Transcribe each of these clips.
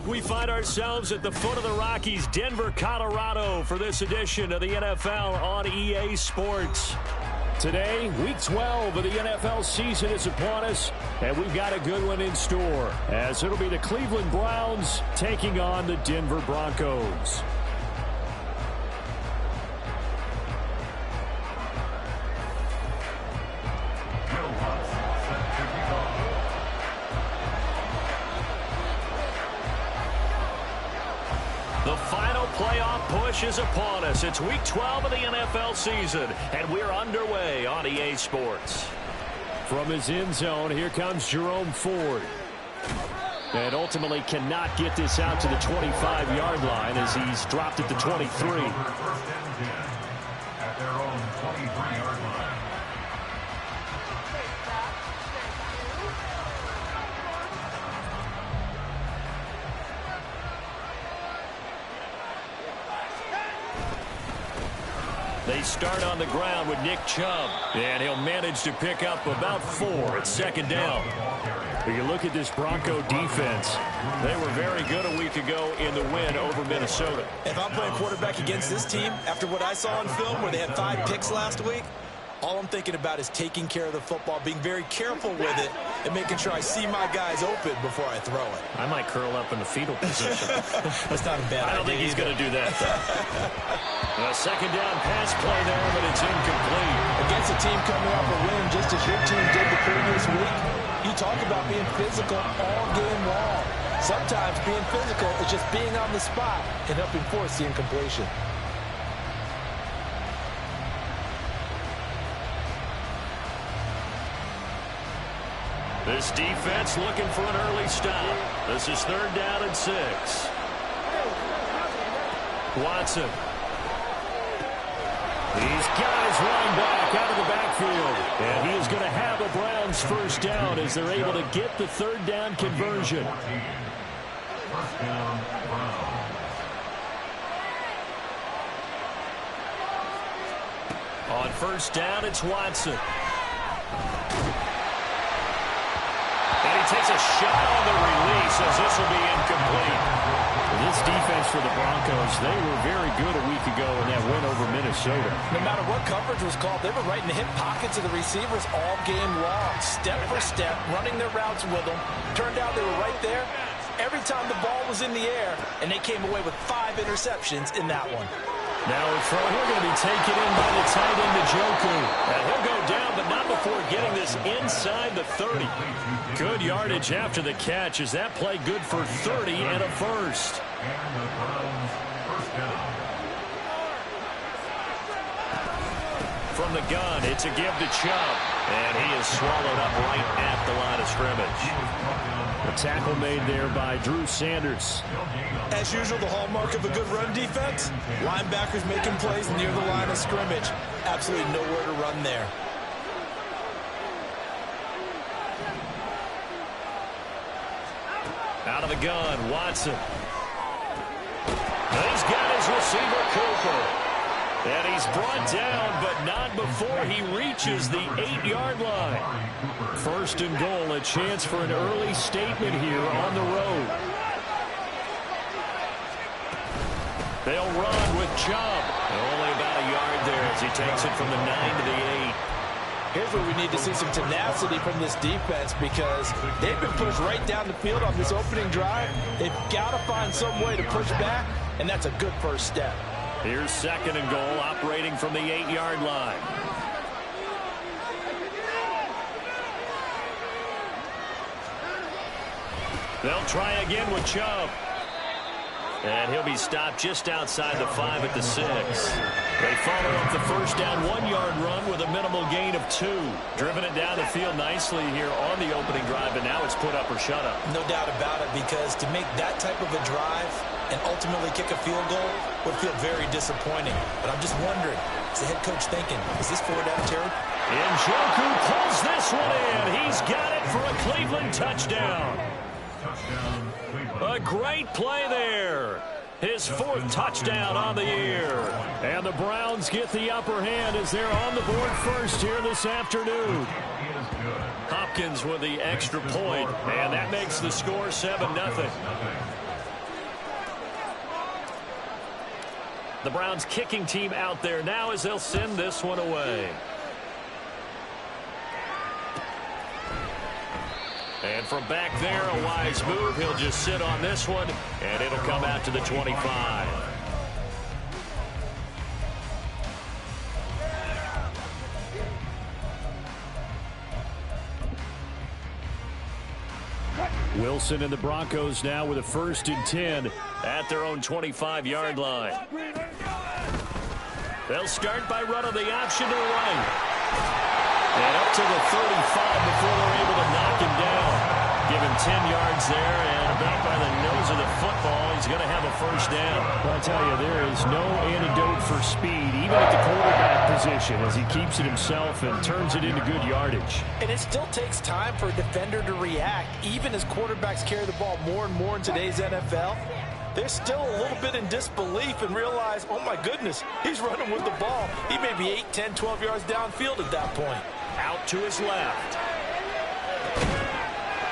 We find ourselves at the foot of the Rockies, Denver, Colorado, for this edition of the NFL on EA Sports. Today, Week 12 of the NFL season is upon us, and we've got a good one in store, as it'll be the Cleveland Browns taking on the Denver Broncos. The final playoff push is upon us. It's Week 12 of the NFL season, and we're underway on EA Sports. From his end zone, here comes Jerome Ford. And ultimately cannot get this out to the 25-yard line as he's dropped at the 23. At their own 23-yard line. They start on the ground with Nick Chubb, and he'll manage to pick up about 4 at second down. When you look at this Bronco defense, they were very good a week ago in the win over Minnesota. If I'm playing quarterback against this team, after what I saw on film where they had 5 picks last week, all I'm thinking about is taking care of the football, being very careful with it, and making sure I see my guys open before I throw it. I might curl up in the fetal position. That's not a bad idea. I don't think he's going to do that. A second down pass play there, but it's incomplete. Against a team coming off a win just as your team did the previous week, you talk about being physical all game long. Sometimes being physical is just being on the spot and helping force the incompletion. This defense looking for an early stop. This is 3rd down and 6. Watson. He's got his running back out of the backfield. And he is going to have a Browns first down as they're able to get the 3rd down conversion. First down, Browns. On first down, it's Watson. And he takes a shot on the release as this will be incomplete. This defense for the Broncos, they were very good a week ago in that win over Minnesota. No matter what coverage was called, they were right in the hip pockets of the receivers all game long, step for step, running their routes with them. Turned out they were right there every time the ball was in the air, and they came away with 5 interceptions in that one. Now a throw here going to be taken in by the tight end, Njoku. And he'll go down, but not before getting this inside the 30. Good yardage after the catch. Is that play good for 30 and a first? And the Browns first down. From the gun, it's a give to Chubb. And he is swallowed up right at the line of scrimmage. A tackle made there by Drew Sanders. As usual, the hallmark of a good run defense, linebackers making plays near the line of scrimmage. Absolutely nowhere to run there. Out of the gun, Watson. He's got his receiver, Cooper. And he's brought down, but not before he reaches the 8-yard line. First and goal, a chance for an early statement here on the road. They'll run with Chubb. Only about a yard there as he takes it from the 9 to the 8. Here's where we need to see some tenacity from this defense because they've been pushed right down the field on this opening drive. They've got to find some way to push back, and that's a good first step. Here's second and goal, operating from the 8-yard line. They'll try again with Chubb. And he'll be stopped just outside the 5 at the 6. They follow up the first down 1-yard run with a minimal gain of 2. Driven it down the field nicely here on the opening drive, and now it's put up or shut up. No doubt about it, because to make that type of a drive and ultimately kick a field goal would feel very disappointing. But I'm just wondering, is the head coach thinking, is this 4 down territory? Njoku pulls this one in. He's got it for a Cleveland touchdown. Touchdown, Cleveland. A great play there. His 4th touchdown on the year. And the Browns get the upper hand as they're on the board first here this afternoon. Hopkins with the extra point, and that makes the score 7-0. The Browns kicking team out there now as they'll send this one away. And from back there, a wise move. He'll just sit on this one, and it'll come out to the 25. Wilson and the Broncos now with a 1st and 10 at their own 25-yard line. They'll start by running the option to the right. And up to the 35 before they're able to knock him down. Give him 10 yards there, and about by the nose of the football, he's going to have a 1st down. Well, I tell you, there is no antidote for speed, even at the quarterback position, as he keeps it himself and turns it into good yardage. And it still takes time for a defender to react, even as quarterbacks carry the ball more and more in today's NFL. They're still a little bit in disbelief and realize, oh my goodness, he's running with the ball. He may be 8, 10, 12 yards downfield at that point. Out to his left.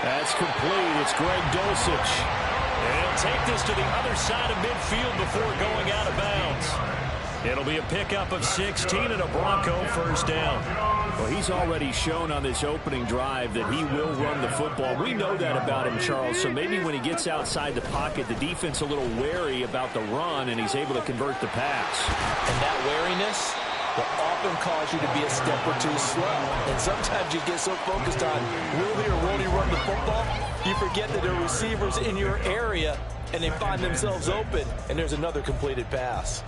That's complete. It's Greg Dulcich. And he'll take this to the other side of midfield before going out of bounds. It'll be a pickup of 16 and a Bronco 1st down. Well, he's already shown on this opening drive that he will run the football. We know that about him, Charles, so maybe when he gets outside the pocket, the defense a little wary about the run, and he's able to convert the pass. And that wariness will often cause you to be a step or two slow. And sometimes you get so focused on will he or won't he run the football, you forget that there are receivers in your area, and they find themselves open, and there's another completed pass.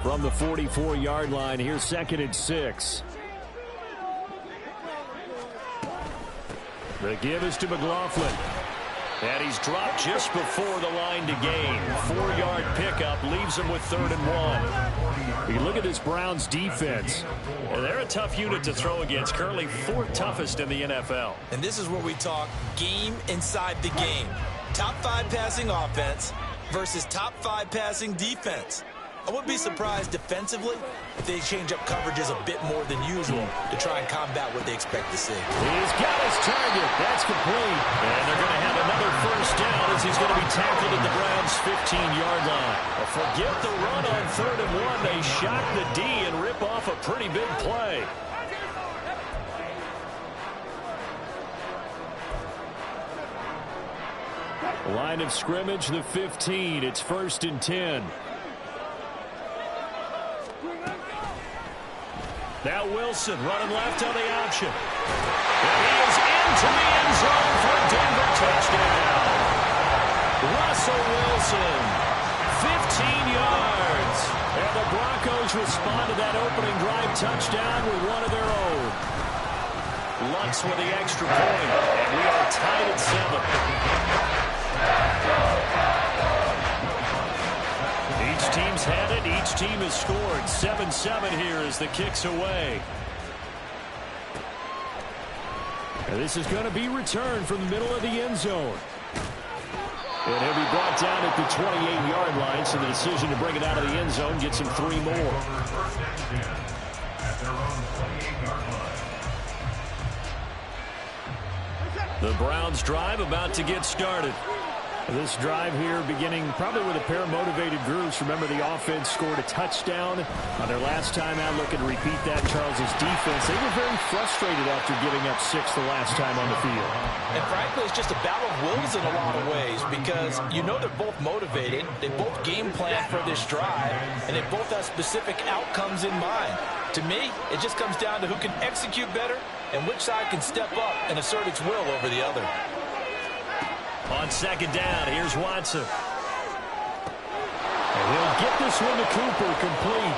From the 44-yard line, here's 2nd and 6. The give is to McLaughlin. And he's dropped just before the line to gain. 4-yard pickup leaves him with 3rd and 1. You look at this Browns defense. And they're a tough unit to throw against. Currently 4th toughest in the NFL. And this is where we talk game inside the game. Top 5 passing offense versus top 5 passing defense. I wouldn't be surprised defensively if they change up coverages a bit more than usual to try and combat what they expect to see. He's got his target. That's complete. And they're going to have another 1st down as he's going to be tackled at the Browns' 15-yard line. Well, forget the run on 3rd and 1. They shock the D and rip off a pretty big play. Line of scrimmage, the 15. It's 1st and 10. Now Wilson running left on the option. And he is into the end zone for a Denver touchdown. Russell Wilson, 15 yards. And the Broncos respond to that opening drive touchdown with one of their own. Lutz with the extra point. And we are tied at 7. Each team's had it. Each team has scored. 7-7 here as the kick's away. And this is going to be returned from the middle of the end zone. And he'll be brought down at the 28-yard line, so the decision to bring it out of the end zone gets him 3 more. The Browns drive about to get started. This drive here beginning probably with a pair of motivated groups. Remember, the offense scored a touchdown on their last time out. Looking to repeat that. Charles's defense, they were very frustrated after giving up 6 the last time on the field. And frankly, it's just a battle of wills in a lot of ways because you know they're both motivated. They both game plan for this drive, and they both have specific outcomes in mind. To me, it just comes down to who can execute better and which side can step up and assert its will over the other. On 2nd down, here's Watson. And he'll get this one to Cooper, complete.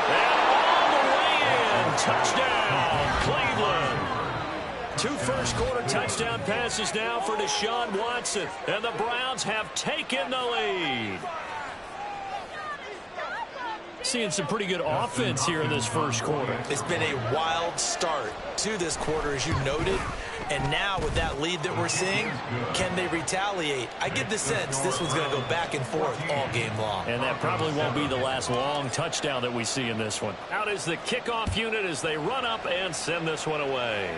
And all the way in. Touchdown, Cleveland. 2 first-quarter touchdown passes now for Deshaun Watson. And the Browns have taken the lead. Seeing some pretty good offense here in this first quarter. It's been a wild start to this quarter, as you noted. And now with that lead that we're seeing, can they retaliate? I get the sense this one's going to go back and forth all game long. And that probably won't be the last long touchdown that we see in this one. Out is the kickoff unit as they run up and send this one away.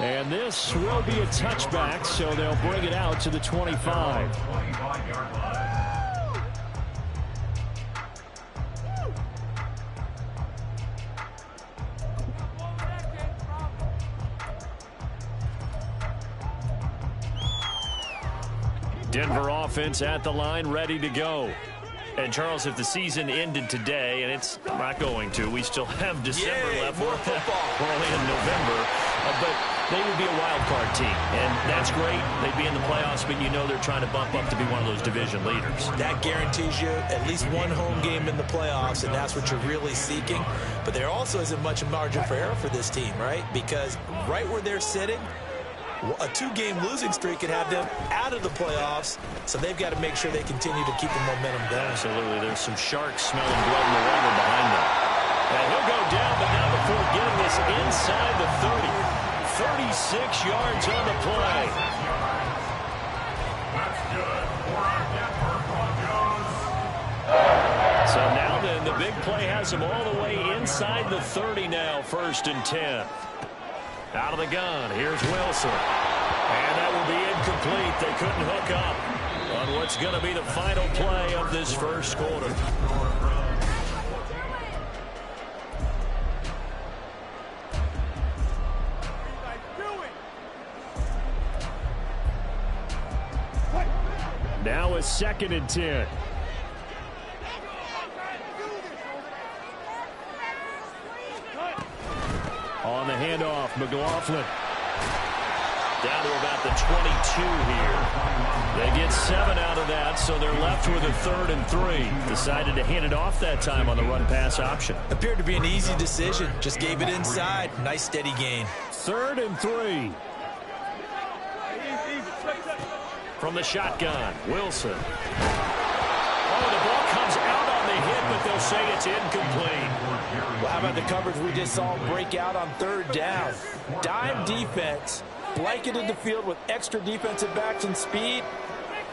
And this will be a touchback, so they'll bring it out to the 25. Denver offense at the line, ready to go. And, Charles, if the season ended today, and it's not going to, we still have December left. More football. We're only in November. But they would be a wild card team, and that's great. They'd be in the playoffs, but you know they're trying to bump up to be one of those division leaders. That guarantees you at least one home game in the playoffs, and that's what you're really seeking. But there also isn't much margin for error for this team, right? Because right where they're sitting, a 2-game losing streak could have them out of the playoffs, so they've got to make sure they continue to keep the momentum going. Absolutely. There's some sharks smelling blood in the water behind them. And he'll go down, but now before getting this inside the 30. 36 yards on the play. That's good for our Denver Broncos. So now then, the big play has them all the way inside the 30 now, 1st and 10. Out of the gun, here's Wilson. And that will be incomplete. They couldn't hook up on what's going to be the final play of this first quarter. Now a 2nd and 10. On the handoff, McLaughlin. Down to about the 22 here. They get 7 out of that, so they're left with a 3rd and 3. Decided to hand it off that time on the run-pass option. Appeared to be an easy decision. Just gave it inside. Nice steady gain. 3rd and 3. From the shotgun, Wilson. Oh, the ball comes out on the hit, but they'll say it's incomplete. Well, how about the coverage we just saw break out on 3rd down? Dime defense, blanketed the field with extra defensive backs and speed,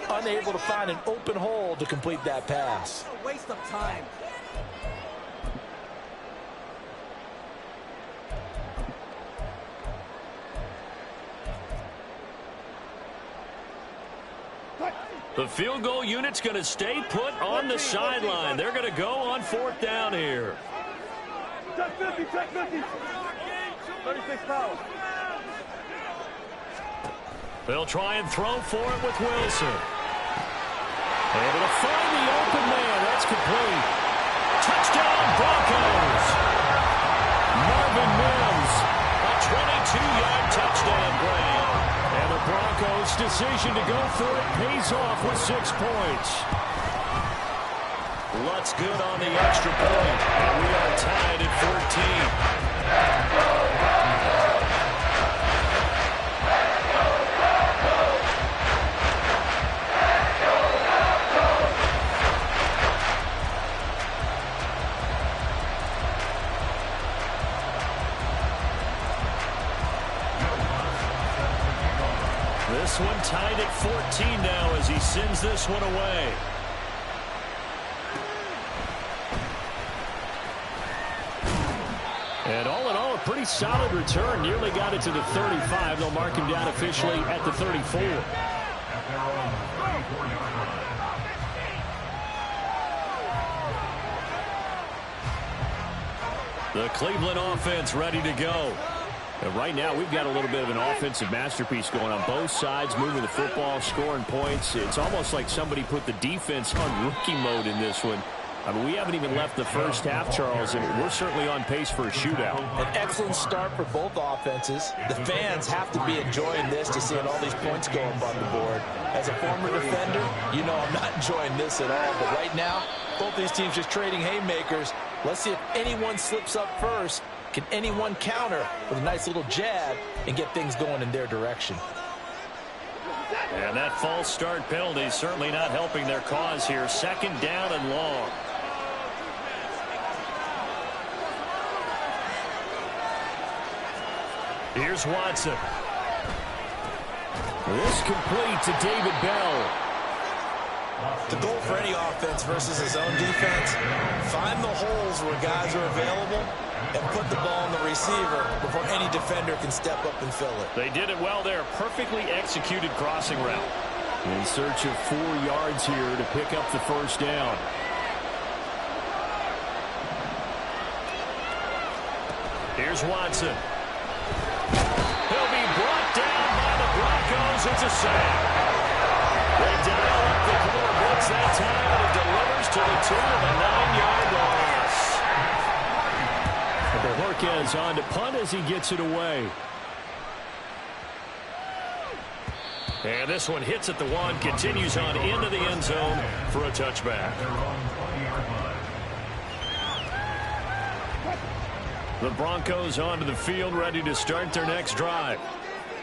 unable to find an open hole to complete that pass. A waste of time. The field goal unit's going to stay put on the sideline. They're going to go on 4th down here. Check 50, check 50. 36 fouls. They'll try and throw for it with Wilson. Able to find the open man. That's complete. Touchdown, Broncos. Marvin Mims, a 22-yard touchdown grab. And the Broncos' decision to go for it pays off with 6 points. Lutz good on the extra point, and we are tied at 14. This one tied at 14 now as he sends this one away. And all in all, a pretty solid return. Nearly got it to the 35. They'll mark him down officially at the 34. The Cleveland offense ready to go. And right now, we've got a little bit of an offensive masterpiece going on both sides, moving the football, scoring points. It's almost like somebody put the defense on rookie mode in this one. I mean, we haven't even left the first half, Charles, and we're certainly on pace for a shootout. An excellent start for both offenses. The fans have to be enjoying this to seeing all these points go up on the board. As a former defender, you know I'm not enjoying this at all. But right now, both these teams just trading haymakers. Let's see if anyone slips up first. Can anyone counter with a nice little jab and get things going in their direction? And that false start penalty is certainly not helping their cause here. 2nd down and long. Here's Watson. This complete to David Bell. The goal for any offense versus his own defense, find the holes where guys are available and put the ball on the receiver before any defender can step up and fill it. They did it well there. Perfectly executed crossing route. In search of 4 yards here to pick up the first down. Here's Watson. He'll be brought down by the Broncos. It's a sack. They dial up the corner blitz that time, and it delivers to the tune of a 9-yard loss. Borquez on to punt as he gets it away. And this one hits at the 1, continues on into the end zone for a touchback. The Broncos onto the field, ready to start their next drive.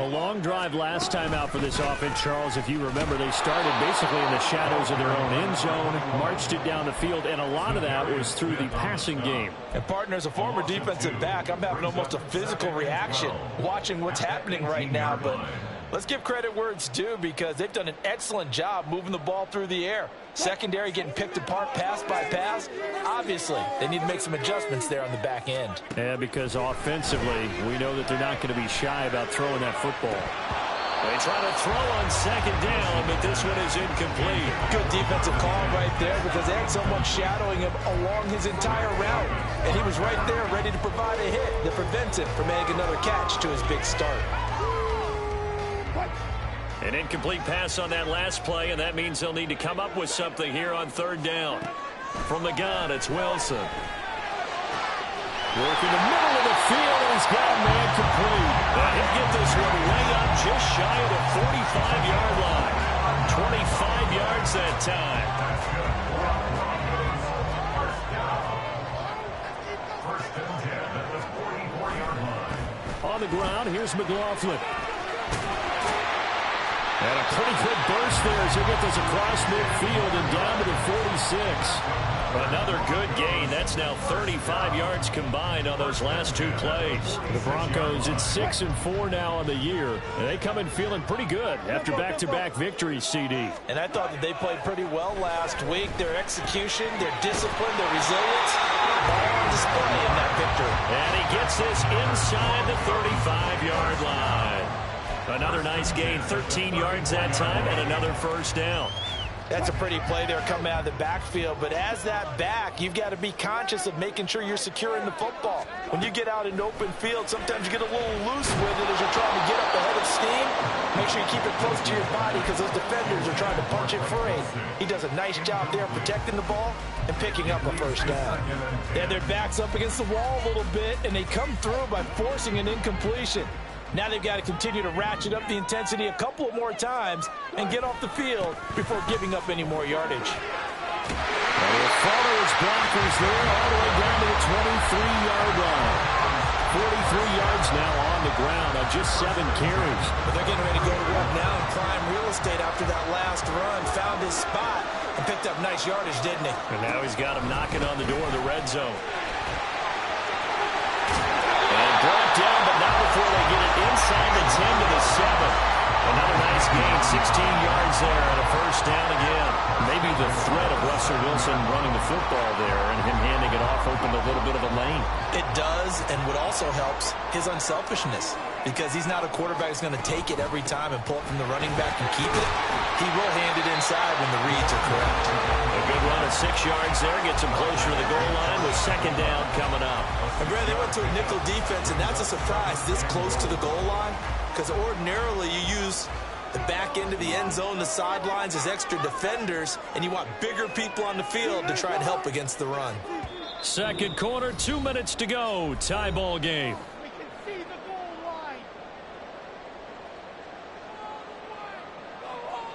A long drive last time out for this offense, Charles. If you remember, they started basically in the shadows of their own end zone, marched it down the field, and a lot of that was through the passing game. And, partner, as a former defensive back, I'm having almost a physical reaction watching what's happening right now. But let's give credit where it's due, because they've done an excellent job moving the ball through the air. Secondary getting picked apart pass by pass. Obviously, they need to make some adjustments there on the back end. Yeah, because offensively, we know that they're not going to be shy about throwing that football. They try to throw on second down, but this one is incomplete. Good defensive call right there, because they had someone shadowing him along his entire route. And he was right there ready to provide a hit that prevents him from making another catch to his big start. An incomplete pass on that last play, and that means they'll need to come up with something here on third down. From the gun, it's Wilson. Working the middle of the field, and he's got a man complete. And he'll get this one way up just shy of the 45-yard line. 25 yards that time. On the ground, here's McLaughlin. And a pretty good burst there as he gets this across midfield and down to the 46. Another good gain. That's now 35 yards combined on those last 2 plays. The Broncos at 6-4 now on the year. And they come in feeling pretty good after back-to-back victories, CD. And I thought that they played pretty well last week. Their execution, their discipline, their resilience, all on display in that victory. And he gets this inside the 35-yard line. Another nice gain, 13 yards that time, and another first down. That's a pretty play there coming out of the backfield, but as that back, you've got to be conscious of making sure you're securing the football. When you get out in open field, sometimes you get a little loose with it as you're trying to get up ahead of steam. Make sure you keep it close to your body, because those defenders are trying to punch it free. He does a nice job there protecting the ball and picking up a first down. Yeah, their back's up against the wall a little bit, and they come through by forcing an incompletion. Now they've got to continue to ratchet up the intensity a couple of more times and get off the field before giving up any more yardage. And he'll follow his blockers there all the way down to the 23-yard line. 43 yards now on the ground on just 7 carries. But they're getting ready to go to work now in prime real estate after that last run. Found his spot and picked up nice yardage, didn't he? And now he's got him knocking on the door of the red zone. Brought down, but not before they get it inside the 10 to the 7. Another nice gain, 16 yards there, and a first down again. Maybe the threat of Russell Wilson running the football there and him handing it off opened a little bit of a lane. It does, and what also helps, his unselfishness. Because he's not a quarterback who's going to take it every time and pull it from the running back and keep it. He will hand it inside when the reads are correct. A good run of 6 yards there, gets him closer to the goal line with second down coming up. And Brad, they went to a nickel defense, and that's a surprise this close to the goal line, because ordinarily you use the back end of the end zone, the sidelines as extra defenders, and you want bigger people on the field to try and help against the run. Second quarter, 2 minutes to go. Tie ball game.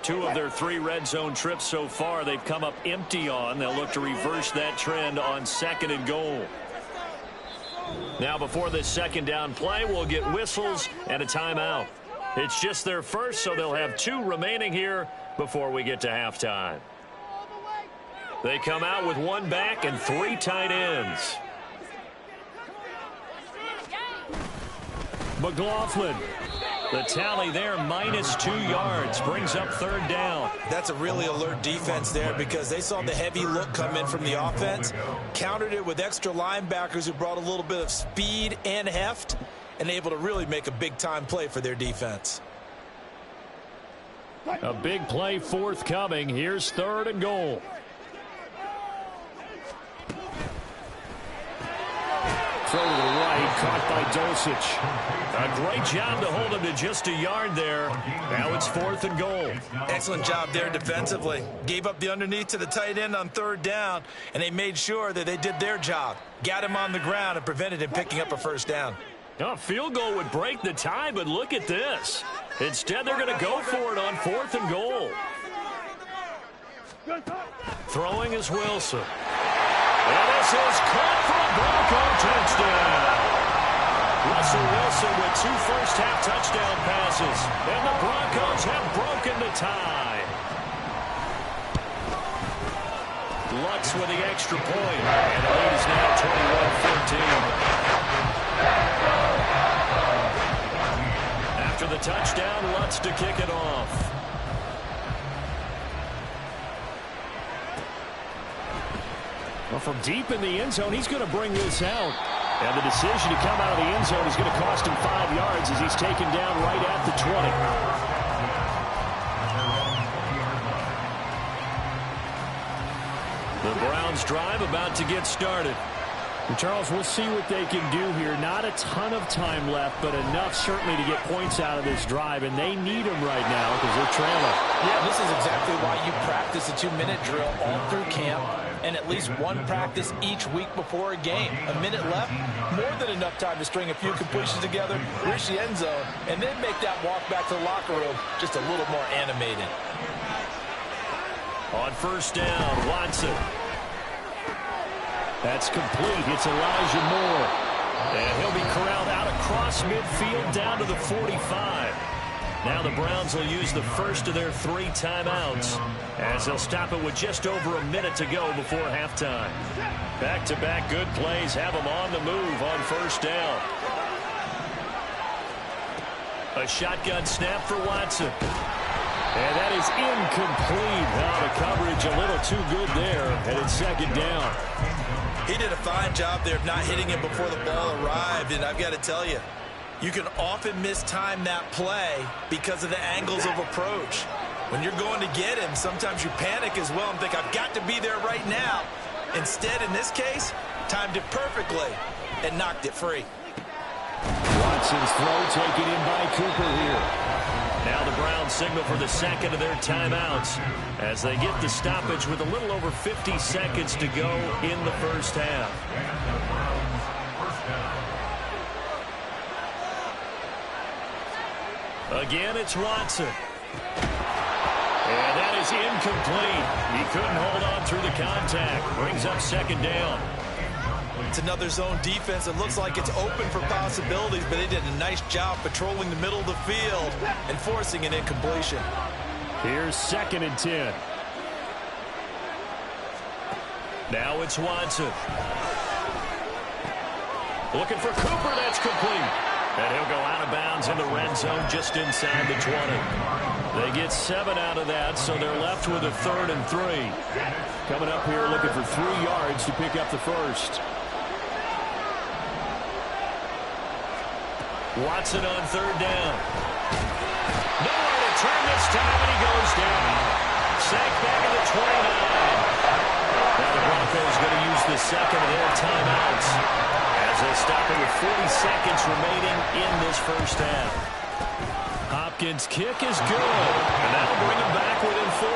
Two of their 3 red zone trips so far they've come up empty on. They'll look to reverse that trend on second and goal. Now before this second down play, we'll get whistles and a timeout. It's just their first, so they'll have 2 remaining here before we get to halftime. They come out with 1 back and 3 tight ends. McLaughlin The tally there, -2 yards, brings up 3rd down. That's a really alert defense there because they saw the heavy look come in from the offense, countered it with extra linebackers who brought a little bit of speed and heft, and able to really make a big-time play for their defense. A big play forthcoming. Here's 3rd and goal. Throw to the right, caught by Dulcich. A great job to hold him to just a yard there. Now it's 4th and goal. Excellent job there defensively. Gave up the underneath to the tight end on 3rd down, and they made sure that they did their job. Got him on the ground and prevented him picking up a 1st down. A field goal would break the tie, but look at this. Instead, they're going to go for it on 4th and goal. Throwing is Wilson. And this is caught for a Bronco touchdown. Russell Wilson with 2 first-half touchdown passes. And the Broncos have broken the tie. Lutz with the extra point. And the lead is now 21-14. After the touchdown, Lutz to kick it off. Well, from deep in the end zone, he's going to bring this out. And the decision to come out of the end zone is going to cost him 5 yards as he's taken down right at the 20. The Browns drive about to get started. And Charles, we'll see what they can do here. Not a ton of time left, but enough certainly to get points out of this drive, and they need them right now because they're trailing. Yeah, this is exactly why you practice a 2-minute drill all through camp and at least one practice each week before a game. A minute left, more than enough time to string a few completions together, reach the end zone, and then make that walk back to the locker room just a little more animated. On 1st down, Watson. That's complete. It's Elijah Moore. And he'll be corralled out across midfield down to the 45. Now the Browns will use the first of their 3 timeouts as they'll stop it with just over a minute to go before halftime. Back-to-back good plays have them on the move on 1st down. A shotgun snap for Watson. And that is incomplete. Now the coverage a little too good there, and it's 2nd down. He did a fine job there of not hitting him before the ball arrived, and I've got to tell you, you can often mistime that play because of the angles of approach. When you're going to get him, sometimes you panic as well and think, I've got to be there right now. Instead, in this case, timed it perfectly and knocked it free. Watson's throw taken in by Cooper here. Now the Browns signal for the 2nd of their timeouts as they get the stoppage with a little over 50 seconds to go in the 1st half. Again, it's Watson. And that is incomplete. He couldn't hold on through the contact. Brings up 2nd down. It's another zone defense. It looks like it's open for possibilities, but they did a nice job patrolling the middle of the field and forcing an incompletion. Here's 2nd and 10. Now it's Watson. Looking for Cooper. That's complete. And he'll go out of bounds in the red zone just inside the 20. They get 7 out of that, so they're left with a 3rd and 3. Coming up here looking for 3 yards to pick up the 1st. Watson on 3rd down. Nowhere to turn this time, and he goes down. Sacked back at the 29. Now the Broncos going to use the 2nd of their timeouts as they stop it with 40 seconds remaining in this 1st half. Hopkins' kick is good, and that'll bring him back within 4.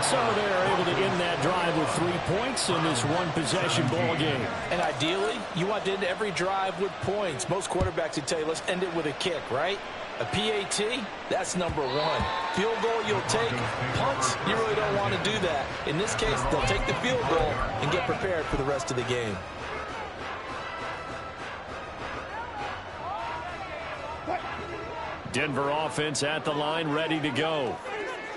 So they're able to end that drive with 3 points in this one-possession ball game. And ideally, you want to end every drive with points. Most quarterbacks would tell you, let's end it with a kick, right? A PAT, that's number 1. Field goal you'll take. Punts, you really don't want to do that. In this case, they'll take the field goal and get prepared for the rest of the game. Denver offense at the line, ready to go.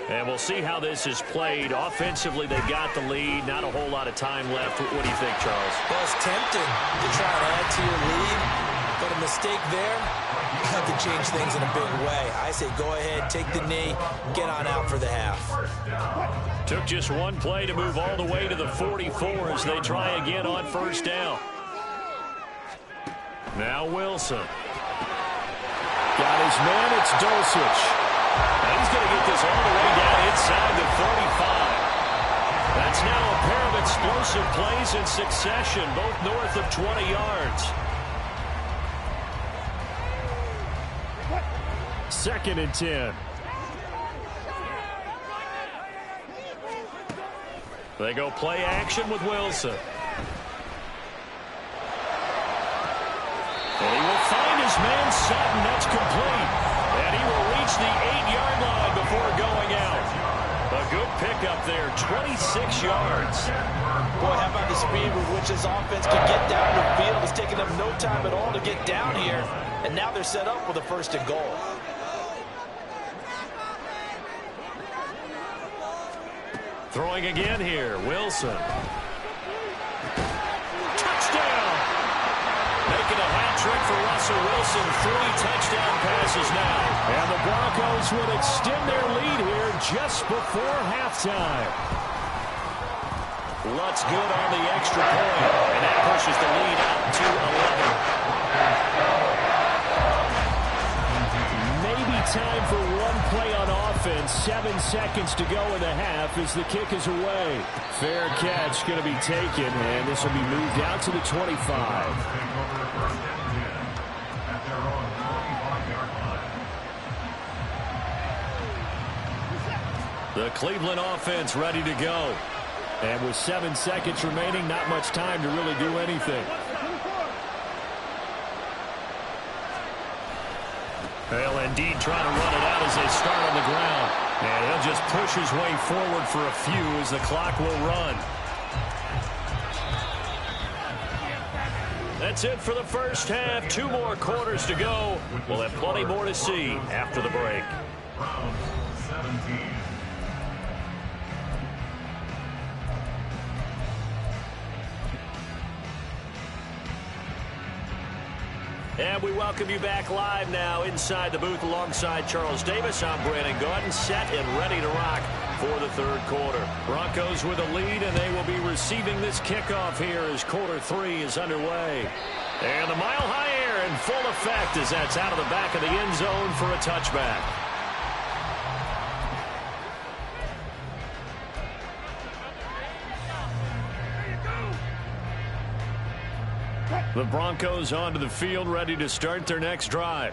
And we'll see how this is played. Offensively, they got the lead. Not a whole lot of time left. What do you think, Charles? Well, it's tempting to try and add to your lead. But a mistake there could change things in a big way. I say go ahead, take the knee, get on out for the half. Took just one play to move all the way to the 44 as they try again on first down. Now Wilson. Got his man, it's Dulcich. And he's going to get this all the way down inside the 35. That's now a pair of explosive plays in succession, both north of 20 yards. 2nd and 10. They go play action with Wilson. And he will find his man Sutton. That's complete. And he will reach the 8-yard line before going out. A good pickup there, 26 yards. Boy, how about the speed with which this offense could get down the field? It's taken them no time at all to get down here. And now they're set up with a 1st and goal. Throwing again here, Wilson. Touchdown! Making a hat trick for Russell Wilson. 3 touchdown passes now. And the Broncos will extend their lead here just before halftime. Lutz good on the extra point. And that pushes the lead out to 11. Maybe time for one play on offense. 7 seconds to go in the half as the kick is away. Fair catch going to be taken, and this will be moved out to the 25. The Cleveland offense ready to go. And with 7 seconds remaining, not much time to really do anything. Well, indeed, trying to run it out as they start on the ground. And he'll just push his way forward for a few as the clock will run. That's it for the first half. 2 more quarters to go. We'll have plenty more to see after the break. Round 17. And we welcome you back live now inside the booth alongside Charles Davis. I'm Brandon Gaudin, set and ready to rock for the 3rd quarter. Broncos with a lead, and they will be receiving this kickoff here as quarter 3 is underway. And the mile-high air in full effect as that's out of the back of the end zone for a touchback. The Broncos onto the field, ready to start their next drive.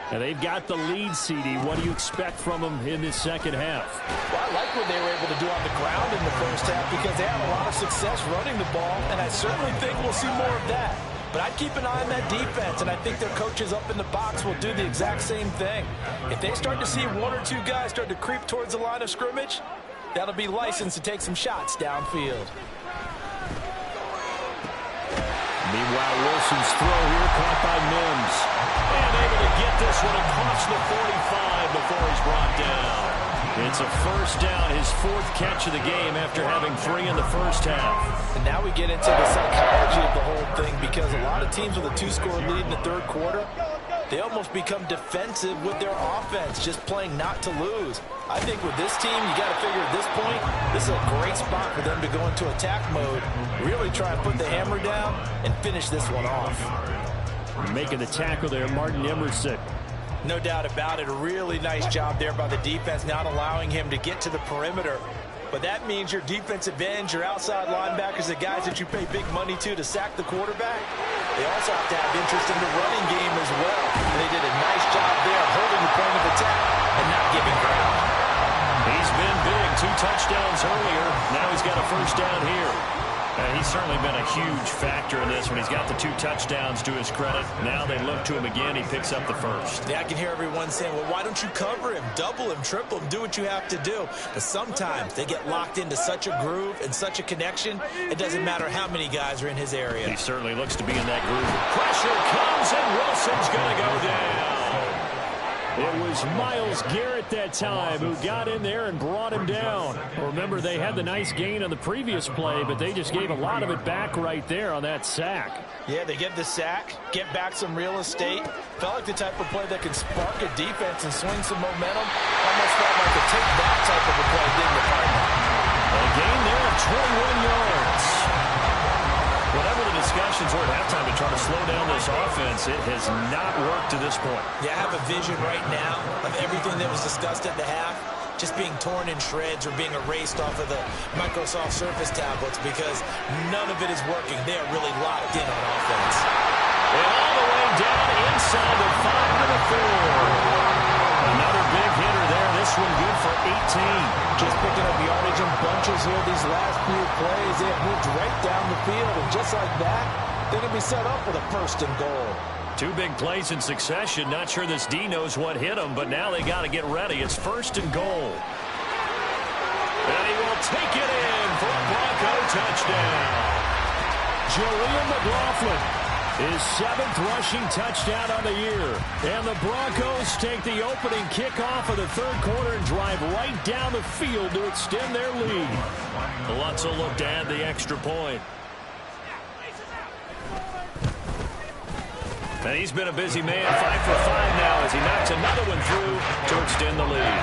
And they've got the lead, CD. What do you expect from them in this second half? Well, I like what they were able to do on the ground in the first half because they had a lot of success running the ball, and I certainly think we'll see more of that. But I'd keep an eye on that defense, and I think their coaches up in the box will do the exact same thing. If they start to see 1 or 2 guys start to creep towards the line of scrimmage, that'll be licensed to take some shots downfield. Meanwhile, Wilson's throw here caught by Mims. And able to get this one across the 45 before he's brought down. It's a first down, his 4th catch of the game after having 3 in the first half. And now we get into the psychology of the whole thing because a lot of teams with a 2-score lead in the 3rd quarter, they almost become defensive with their offense, just playing not to lose. I think with this team, you got to figure at this point, this is a great spot for them to go into attack mode, really try and put the hammer down and finish this one off. Making the tackle there, Martin Emerson. No doubt about it. A really nice job there by the defense, not allowing him to get to the perimeter. But that means your defensive ends, your outside linebackers, the guys that you pay big money to sack the quarterback, they also have to have interest in the running game as well. And they did a nice job there holding the point of attack and not giving ground. He's been big, 2 touchdowns earlier. Now he's got a first down here. He's certainly been a huge factor in this when he's got the 2 touchdowns to his credit. Now they look to him again. He picks up the first. Yeah, I can hear everyone saying, well, why don't you cover him, double him, triple him, do what you have to do. But sometimes they get locked into such a groove and such a connection, it doesn't matter how many guys are in his area. He certainly looks to be in that groove. Pressure comes, and Wilson's going to go down. It was Myles Garrett that time who got in there and brought him down. Remember, they had the nice gain on the previous play, but they just gave a lot of it back right there on that sack. Yeah, they get the sack, get back some real estate. Felt like the type of play that can spark a defense and swing some momentum. Almost felt like a take-back type of a play, didn't it, Cardinal? A gain there of 21 yards. Whatever the discussions were at halftime to try to slow down this offense, it has not worked to this point. Yeah, I have a vision right now of everything that was discussed at the half just being torn in shreds or being erased off of the Microsoft Surface tablets because none of it is working. They are really locked in on offense. And all the way down inside the 5 to the 4. Another big hitter there. This one good for 18. Just picking up yardage in bunches here these last few plays. They have moved right down the field, and just like that, they're going to be set up with a 1st and goal. 2 big plays in succession. Not sure this D knows what hit him, but now they got to get ready. It's 1st and goal. And he will take it in for a Bronco touchdown. Julian McLaughlin, his 7th rushing touchdown on the year. And the Broncos take the opening kickoff of the 3rd quarter and drive right down the field to extend their lead. Lutz will look to add the extra point. And he's been a busy man, 5 for 5 now as he knocks another one through to extend the lead.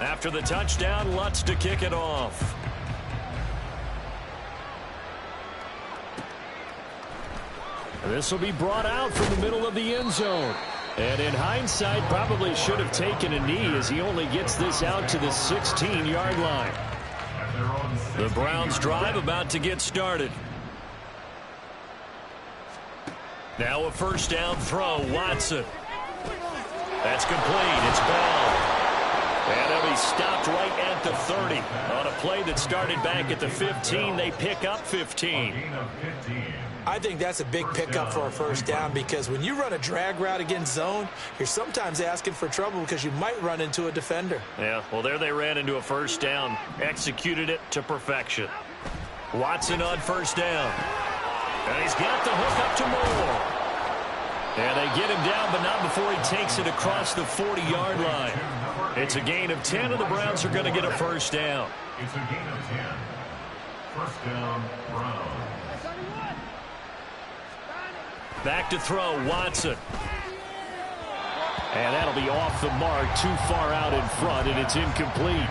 After the touchdown, Lutz to kick it off. This will be brought out from the middle of the end zone. And in hindsight, probably should have taken a knee as he only gets this out to the 16-yard line. The Browns drive about to get started. Now a 1st down throw, Watson. That's complete. It's Bell. And he'll be stopped right at the 30. On a play that started back at the 15, they pick up 15. I think that's a big pickup for a 1st down because when you run a drag route against zone, you're sometimes asking for trouble because you might run into a defender. Yeah, well, there they ran into a 1st down. Executed it to perfection. Watson on 1st down. And he's got the hook up to Moore. And they get him down, but not before he takes it across the 40-yard line. It's a gain of 10, and the Browns are going to get a 1st down. It's a gain of 10. 1st down, Browns. Back to throw, Watson. And that'll be off the mark, too far out in front, and it's incomplete.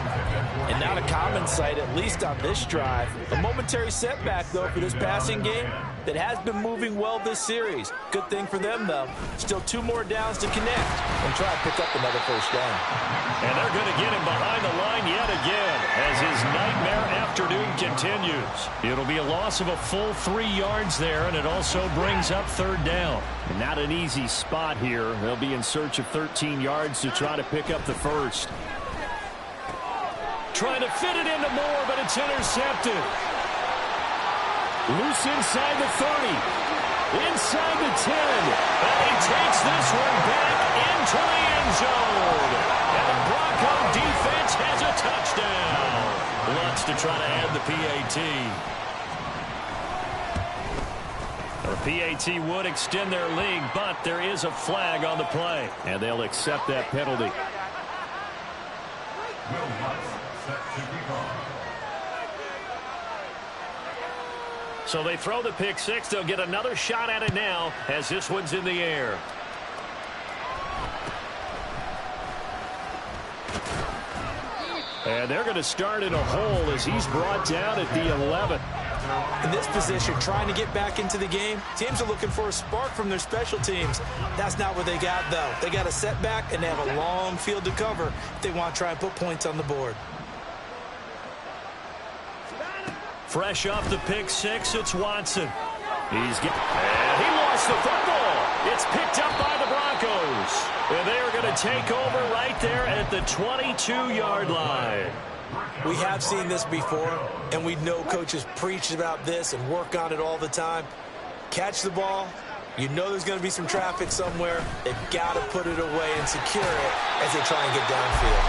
And not a common sight, at least on this drive. A momentary setback, though, for this passing game that has been moving well this series. Good thing for them, though. Still 2 more downs to connect and try to pick up another 1st down. And they're going to get him behind the line yet again as his nightmare afternoon continues. It'll be a loss of a full 3 yards there, and it also brings up 3rd down. And not an easy spot here. They'll be in search of 13 yards to try to pick up the 1st. Trying to fit it into Moore, but it's intercepted. Loose inside the 30. Inside the 10. And he takes this one back into the end zone. And the Bronco defense has a touchdown. Lutz to try to add the PAT. The PAT would extend their lead, but there is a flag on the play. And they'll accept that penalty. So they throw the pick 6. They'll get another shot at it now as this one's in the air. And they're going to start in a hole as he's brought down at the 11. In this position, trying to get back into the game, teams are looking for a spark from their special teams. That's not what they got, though. They got a setback, and they have a long field to cover if they want to try and put points on the board. Fresh off the pick 6, it's Watson. And he lost the football. It's picked up by the Broncos. And they are going to take over right there at the 22-yard line. We have seen this before, and we know coaches preach about this and work on it all the time. Catch the ball. You know there's going to be some traffic somewhere. They've got to put it away and secure it as they try and get downfield.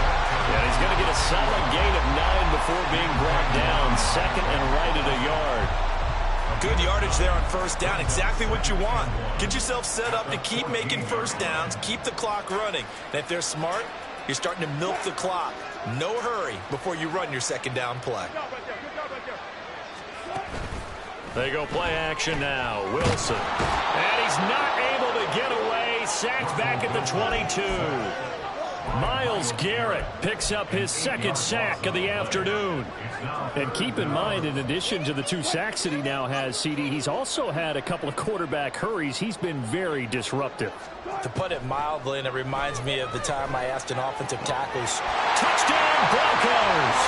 Yeah, he's going to get a solid gain of 9 before being brought down. Second and right at a yard. Good yardage there on first down. Exactly what you want. Get yourself set up to keep making first downs. Keep the clock running. And if they're smart, you're starting to milk the clock. No hurry before you run your second down play. They go play action now. Wilson. And he's not able to get away. Sacked back at the 22. Myles Garrett picks up his second sack of the afternoon. And keep in mind, in addition to the 2 sacks that he now has, CD, he's also had a couple of quarterback hurries. He's been very disruptive. To put it mildly, and it reminds me of the time I asked an offensive tackle. Touchdown, Broncos!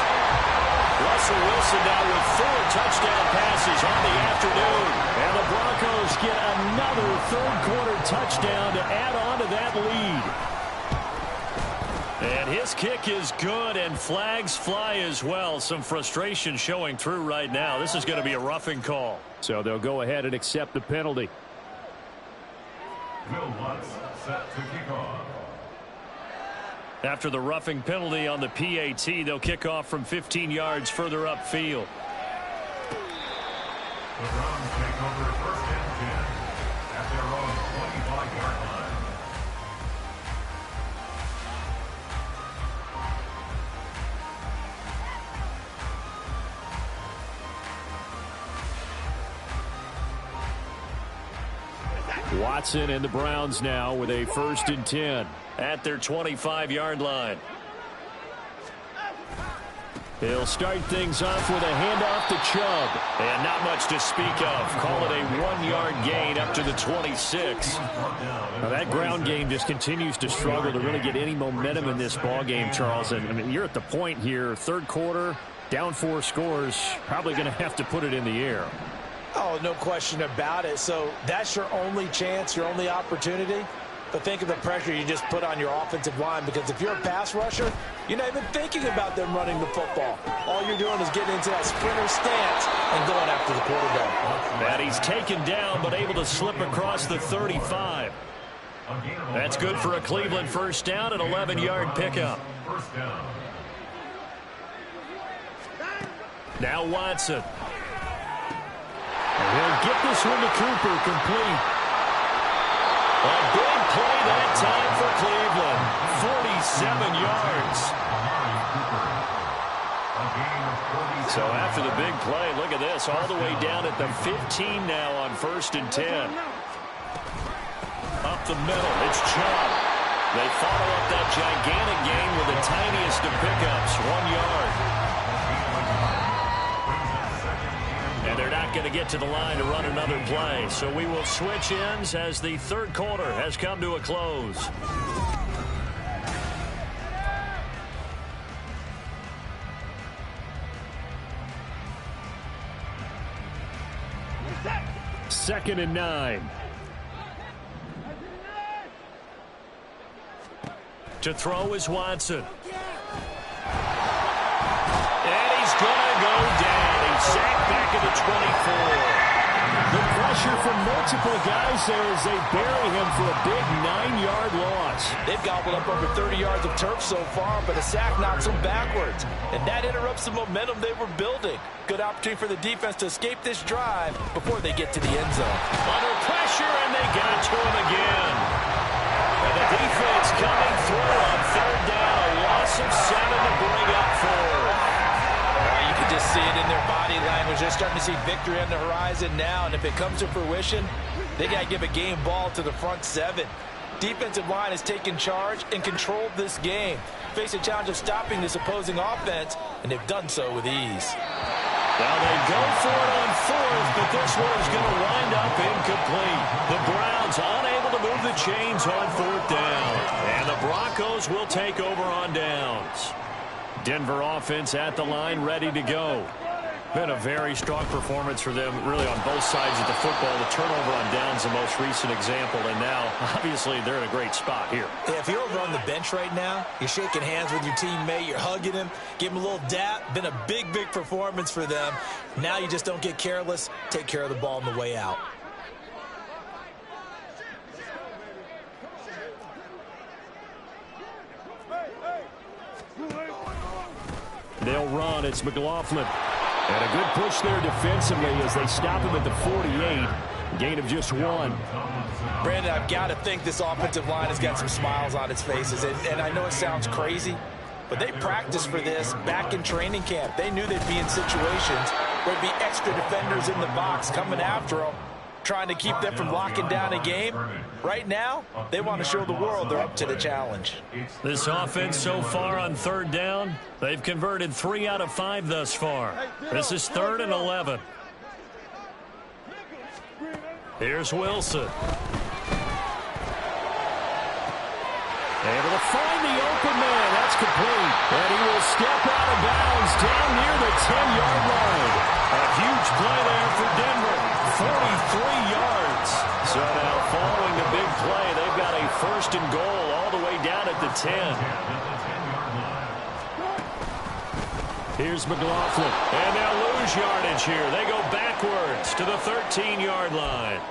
Russell Wilson now with 4 touchdown passes on the afternoon. And the Broncos get another third-quarter touchdown to add on to that lead. And his kick is good, and flags fly as well. Some frustration showing through right now. This is going to be a roughing call. So they'll go ahead and accept the penalty. Will Lutz set to kick off. After the roughing penalty on the PAT, they'll kick off from 15 yards further upfield. The Browns take over first and 10 at their own 25-yard line. Watson and the Browns now with a 1st and 10. At their 25-yard line. He'll start things off with a handoff to Chubb. And not much to speak of. Call it a 1-yard gain up to the 26. Now that ground game just continues to struggle to really get any momentum in this ball game, Charles. And I mean, you're at the point here, third quarter, down 4 scores, probably going to have to put it in the air. Oh, no question about it. So that's your only chance, your only opportunity. But think of the pressure you just put on your offensive line, because if you're a pass rusher, you're not even thinking about them running the football. All you're doing is getting into that sprinter stance and going after the quarterback. And he's taken down but able to slip across the 35. That's good for a Cleveland first down, an 11-yard pickup. Now Watson. And he'll get this one to Cooper, complete. A big play that time for Cleveland. 47 yards. So after the big play, look at this. All the way down at the 15 now on 1st and 10. Up the middle, it's Chubb. They follow up that gigantic gain with the tiniest of pickups, 1 yard. And they're not going to get to the line to run another play. So we will switch ends as the third quarter has come to a close. Second and 9. To throw is Watson. And he's going to go down. He's sacked back at the 24. The pressure from multiple guys there as they bury him for a big 9-yard loss. They've gobbled up over 30 yards of turf so far, but a sack knocks them backwards. And that interrupts the momentum they were building. Good opportunity for the defense to escape this drive before they get to the end zone. Under pressure, and they got to him again. And the defense coming through on third down. A loss of 7 to bring up 4. You can just see it in their body language. They're starting to see victory on the horizon now. And if it comes to fruition, they got to give a game ball to the front 7. Defensive line has taken charge and controlled this game. Face a challenge of stopping this opposing offense, and they've done so with ease. Now they go for it on 4th, but this one is going to wind up incomplete. The Browns unable to move the chains on 4th down. And the Broncos will take over on downs. Denver offense at the line, ready to go. Been a very strong performance for them, really, on both sides of the football. The turnover on downs, the most recent example, and now, obviously, they're in a great spot here. Yeah, if you're over on the bench right now, you're shaking hands with your teammate, you're hugging him, give him a little dap. Been a big, big performance for them. Now you just don't get careless. Take care of the ball on the way out. They'll run. It's McLaughlin. And a good push there defensively as they stop him at the 48. Gain of just 1. Brandon, I've got to think this offensive line has got some smiles on its faces. And I know it sounds crazy, but they practiced for this back in training camp. They knew they'd be in situations where there'd be extra defenders in the box coming after them, trying to keep them from locking down a game. Right now, they want to show the world they're up to the challenge. This offense so far on 3rd down, they've converted 3 out of 5 thus far. This is 3rd and 11. Here's Wilson. Able to find the open man. That's complete. And he will step out of bounds down near the 10-yard line. A huge play there for Denver. 43 yards. So now following the big play, they've got a 1st and goal all the way down at the 10. Here's McLaughlin. And they'll lose yardage here. They go backwards to the 13-yard line.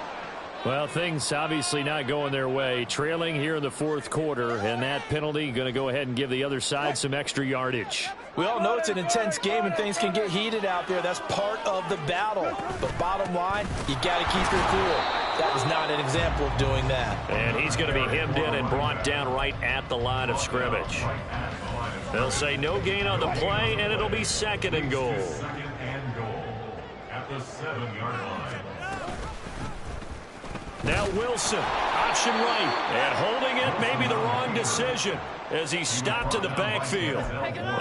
Well, things obviously not going their way. Trailing here in the 4th quarter, and that penalty going to go ahead and give the other side some extra yardage. We all know it's an intense game and things can get heated out there. That's part of the battle. But bottom line, you got to keep your cool. That was not an example of doing that. And he's going to be hemmed in and brought down right at the line of scrimmage. They'll say no gain on the play, and it'll be 2nd and goal. 2nd and goal at the 7-yard line. Now Wilson, option right, and holding it may be the wrong decision as he stopped in the backfield.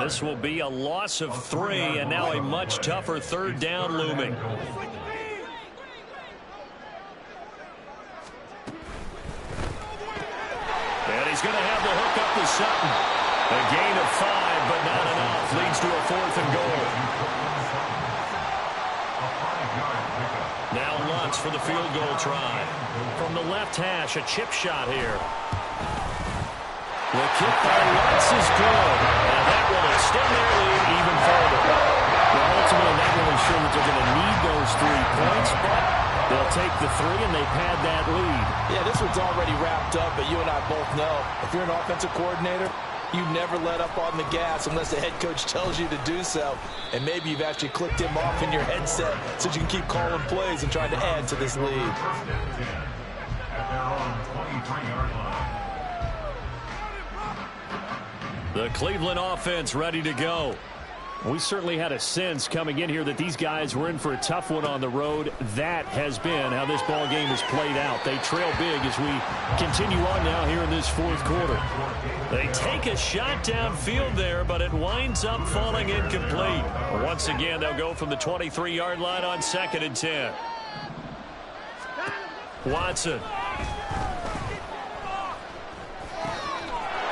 This will be a loss of 3, and now a much tougher 3rd down looming. And he's going to have the hook up to Sutton. A gain of 5, but not enough. Leads to a 4th and goal. Now Lutz for the field goal try. From the left hash, a chip shot here. The kick by Lutz is good. And that will extend their lead even further. Well, ultimately, not really sure that they're going to need those 3 points, but they'll take the 3 and they pad that lead. Yeah, this one's already wrapped up, but you and I both know if you're an offensive coordinator, you never let up on the gas unless the head coach tells you to do so. And maybe you've actually clicked him off in your headset so you can keep calling plays and trying to add to this lead. The Cleveland offense ready to go. We certainly had a sense coming in here that these guys were in for a tough one on the road. That has been how this ball game has played out. They trail big as we continue on now here in this 4th quarter. They take a shot downfield there, but it winds up falling incomplete. Once again, they'll go from the 23-yard line on 2nd and 10. Watson.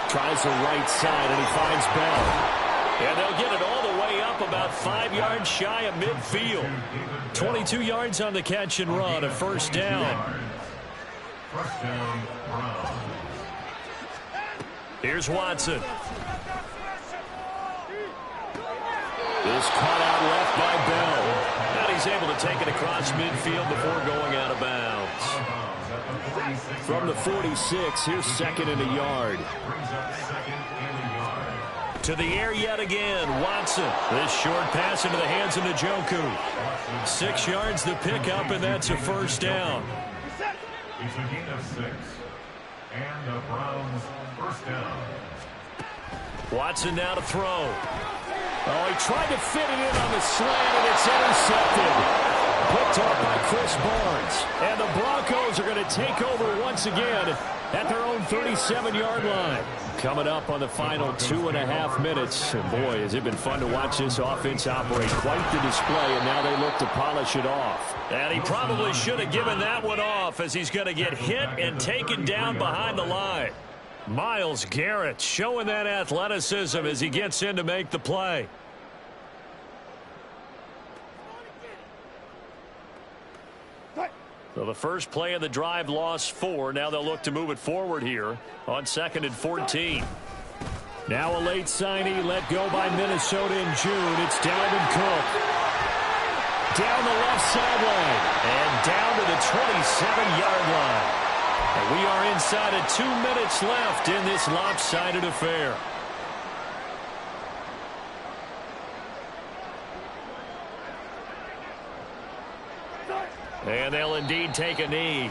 Tries the right side, and he finds Bell. And they'll get it all the way up about 5 yards shy of midfield. 22 yards on the catch and run, a 1st down. First down, Browns. Here's Watson. Is caught out left by Bell. And he's able to take it across midfield before going out of bounds. From the 46, here's 2nd and a yard. To the air yet again, Watson. This short pass into the hands of Njoku. 6 yards the pickup, and that's a 1st down. It's a gain of 6. And the Browns 1st down. Watson now to throw. Oh, he tried to fit it in on the slant, and it's intercepted. Picked off by Chris Barnes. And the Broncos are going to take over once again at their own 37-yard line. Coming up on the final 2.5 minutes. And boy, has it been fun to watch this offense operate. Quite the display, and now they look to polish it off. And he probably should have given that one off as he's going to get hit and taken down behind the line. Myles Garrett showing that athleticism as he gets in to make the play. So the first play of the drive lost 4. Now they'll look to move it forward here on 2nd and 14. Now a late signee let go by Minnesota in June. It's Dalvin Cook. Down the left sideline and down to the 27-yard line. And we are inside of 2 minutes left in this lopsided affair. And they'll indeed take a knee.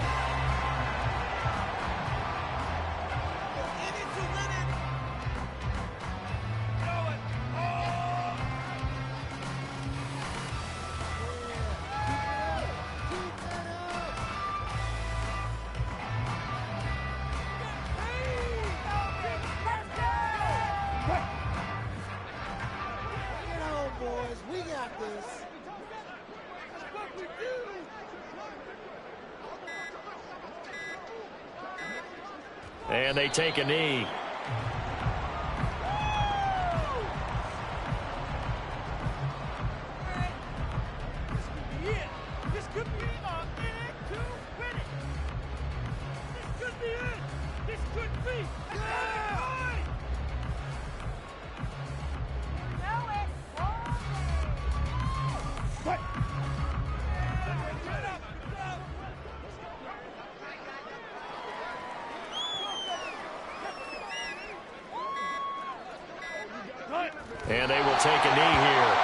And they take a knee. This could be our inning to win it. This could be it. This could be. And they will take a knee here.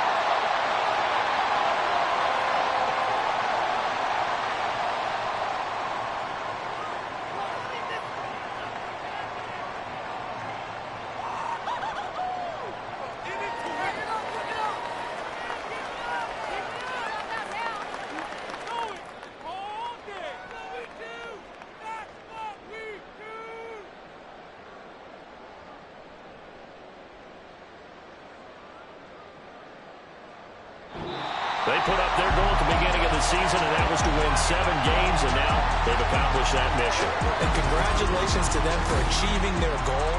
They put up their goal at the beginning of the season, and that was to win 7 games, and now they've accomplished that mission. And congratulations to them for achieving their goal.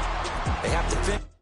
They have to finish.